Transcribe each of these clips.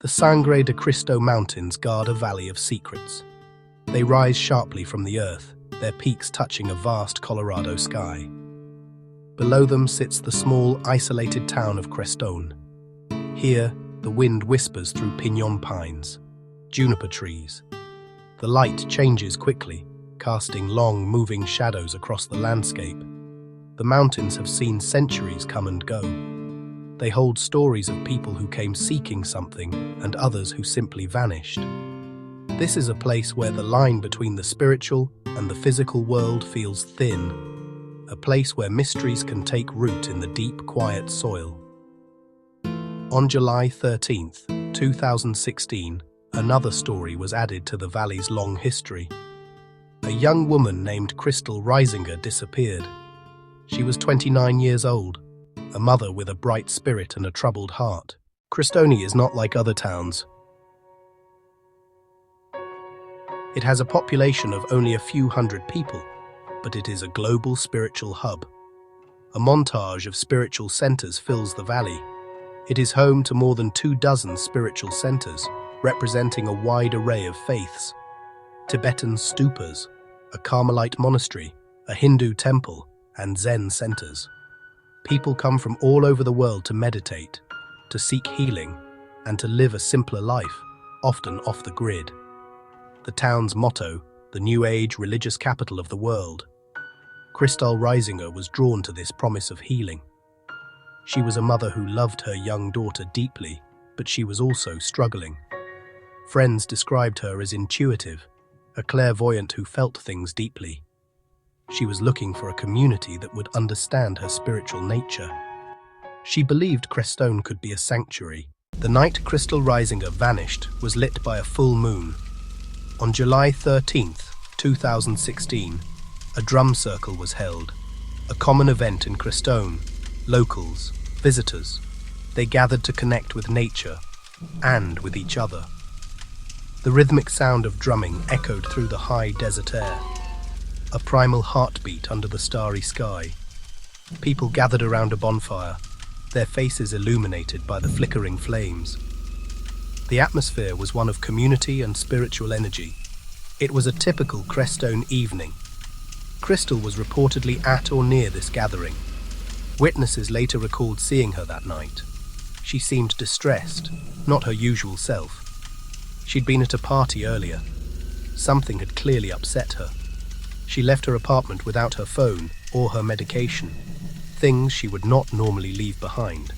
The Sangre de Cristo Mountains guard a valley of secrets. They rise sharply from the earth, their peaks touching a vast Colorado sky. Below them sits the small, isolated town of Crestone. Here, the wind whispers through piñon pines, juniper trees. The light changes quickly, casting long, moving shadows across the landscape. The mountains have seen centuries come and go. They hold stories of people who came seeking something and others who simply vanished. This is a place where the line between the spiritual and the physical world feels thin, a place where mysteries can take root in the deep, quiet soil. On July 13th, 2016, another story was added to the valley's long history. A young woman named Crystal Reisinger disappeared. She was 29 years old, a mother with a bright spirit and a troubled heart. Crestone is not like other towns. It has a population of only a few hundred people, but it is a global spiritual hub. A montage of spiritual centers fills the valley. It is home to more than 24 spiritual centers, representing a wide array of faiths. Tibetan stupas, a Carmelite monastery, a Hindu temple, and Zen centers. People come from all over the world to meditate, to seek healing, and to live a simpler life, often off the grid. The town's motto, the New Age religious capital of the world. Crystal Reisinger was drawn to this promise of healing. She was a mother who loved her young daughter deeply, but she was also struggling. Friends described her as intuitive, a clairvoyant who felt things deeply. She was looking for a community that would understand her spiritual nature. She believed Crestone could be a sanctuary. The night Crystal Reisinger vanished was lit by a full moon. On July 13th, 2016, a drum circle was held, a common event in Crestone. Locals, visitors, they gathered to connect with nature and with each other. The rhythmic sound of drumming echoed through the high desert air, a primal heartbeat under the starry sky. People gathered around a bonfire, their faces illuminated by the flickering flames. The atmosphere was one of community and spiritual energy. It was a typical Crestone evening. Crystal was reportedly at or near this gathering. Witnesses later recalled seeing her that night. She seemed distressed, not her usual self. She'd been at a party earlier. Something had clearly upset her. She left her apartment without her phone or her medication, things she would not normally leave behind.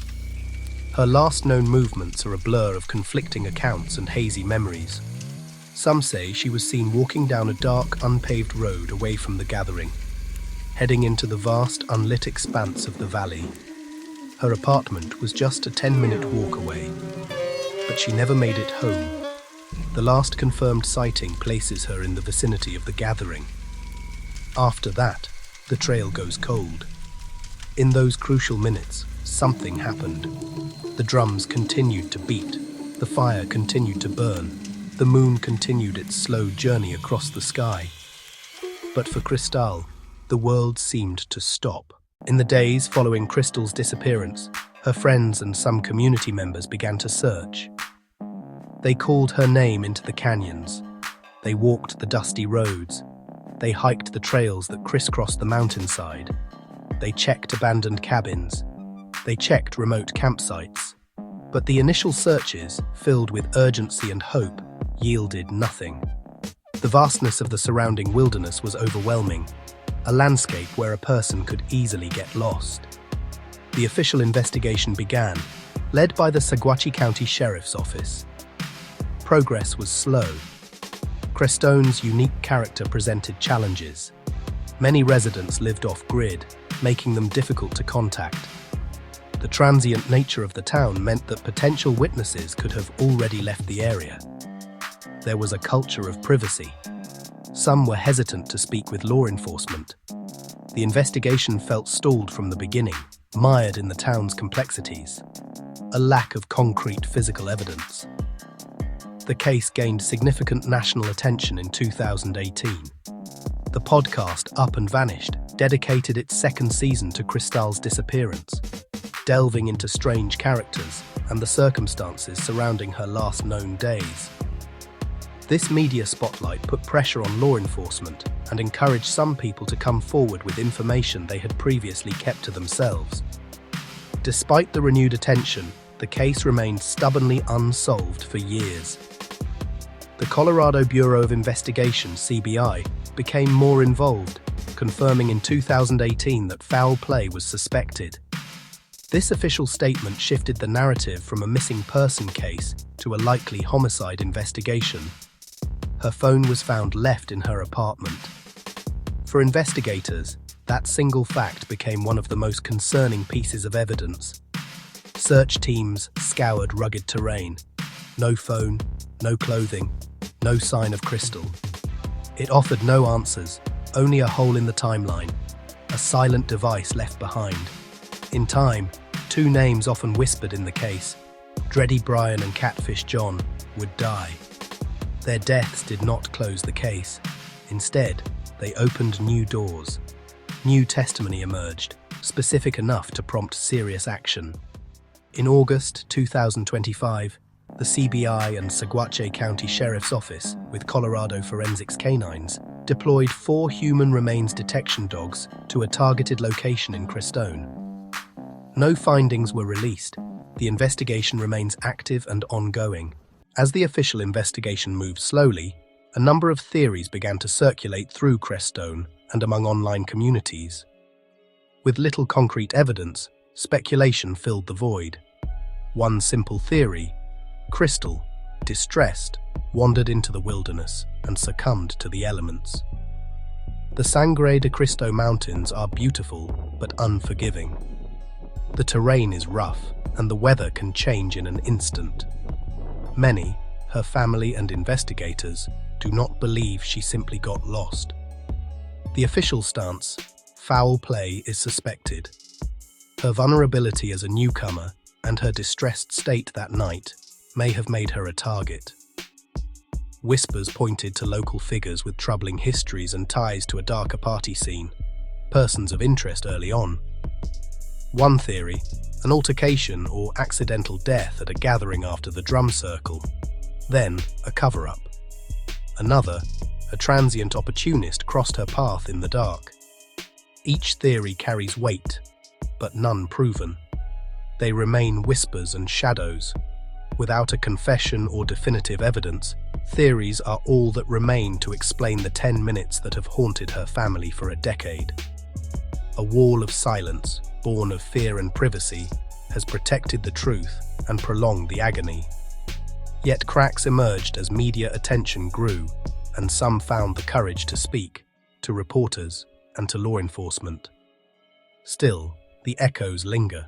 Her last known movements are a blur of conflicting accounts and hazy memories. Some say she was seen walking down a dark, unpaved road away from the gathering, heading into the vast, unlit expanse of the valley. Her apartment was just a 10-minute walk away, but she never made it home. The last confirmed sighting places her in the vicinity of the gathering. After that, the trail goes cold. In those crucial minutes, something happened. The drums continued to beat, the fire continued to burn, the moon continued its slow journey across the sky. But for Crystal, the world seemed to stop. In the days following Crystal's disappearance, her friends and some community members began to search. They called her name into the canyons. They walked the dusty roads. They hiked the trails that crisscrossed the mountainside. They checked abandoned cabins. They checked remote campsites. But the initial searches, filled with urgency and hope, yielded nothing. The vastness of the surrounding wilderness was overwhelming, a landscape where a person could easily get lost. The official investigation began, led by the Saguache County Sheriff's Office. Progress was slow. Crestone's unique character presented challenges. Many residents lived off-grid, making them difficult to contact. The transient nature of the town meant that potential witnesses could have already left the area. There was a culture of privacy. Some were hesitant to speak with law enforcement. The investigation felt stalled from the beginning, mired in the town's complexities. A lack of concrete physical evidence. The case gained significant national attention in 2018. The podcast Up and Vanished dedicated its second season to Crystal's disappearance, delving into strange characters and the circumstances surrounding her last known days. This media spotlight put pressure on law enforcement and encouraged some people to come forward with information they had previously kept to themselves. Despite the renewed attention, the case remained stubbornly unsolved for years. The Colorado Bureau of Investigation, CBI, became more involved, confirming in 2018 that foul play was suspected. This official statement shifted the narrative from a missing person case to a likely homicide investigation. Her phone was found left in her apartment. For investigators, that single fact became one of the most concerning pieces of evidence. Search teams scoured rugged terrain. No phone, no clothing, no sign of Crystal. It offered no answers, only a hole in the timeline, a silent device left behind. In time, two names often whispered in the case, Dready Brian and Catfish John, would die. Their deaths did not close the case. Instead, they opened new doors. New testimony emerged, specific enough to prompt serious action. In August 2025, the CBI and Saguache County Sheriff's Office, with Colorado Forensics Canines, deployed 4 human remains detection dogs to a targeted location in Crestone. No findings were released. The investigation remains active and ongoing. As the official investigation moved slowly, a number of theories began to circulate through Crestone and among online communities. With little concrete evidence, speculation filled the void. One simple theory: Crystal, distressed, wandered into the wilderness and succumbed to the elements. The Sangre de Cristo Mountains are beautiful but unforgiving. The terrain is rough and the weather can change in an instant. Many, her family and investigators, do not believe she simply got lost. The official stance: foul play is suspected. Her vulnerability as a newcomer and her distressed state that night may have made her a target. Whispers pointed to local figures with troubling histories and ties to a darker party scene, persons of interest early on. One theory: an altercation or accidental death at a gathering after the drum circle. Then, a cover-up. Another: a transient opportunist crossed her path in the dark. Each theory carries weight, but none proven. They remain whispers and shadows. Without a confession or definitive evidence, theories are all that remain to explain the 10 minutes that have haunted her family for a decade. A wall of silence, born of fear and privacy, has protected the truth and prolonged the agony. Yet cracks emerged as media attention grew, and some found the courage to speak, to reporters and to law enforcement. Still, the echoes linger.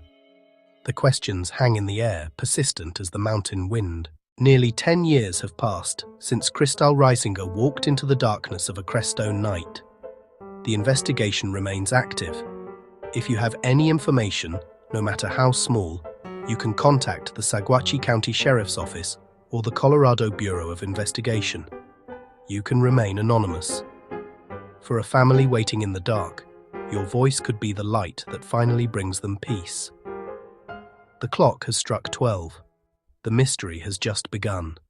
The questions hang in the air, persistent as the mountain wind. Nearly 10 years have passed since Crystal Reisinger walked into the darkness of a Crestone night. The investigation remains active. If you have any information, no matter how small, you can contact the Saguache County Sheriff's Office or the Colorado Bureau of Investigation. You can remain anonymous. For a family waiting in the dark, your voice could be the light that finally brings them peace. The clock has struck 12. The mystery has just begun.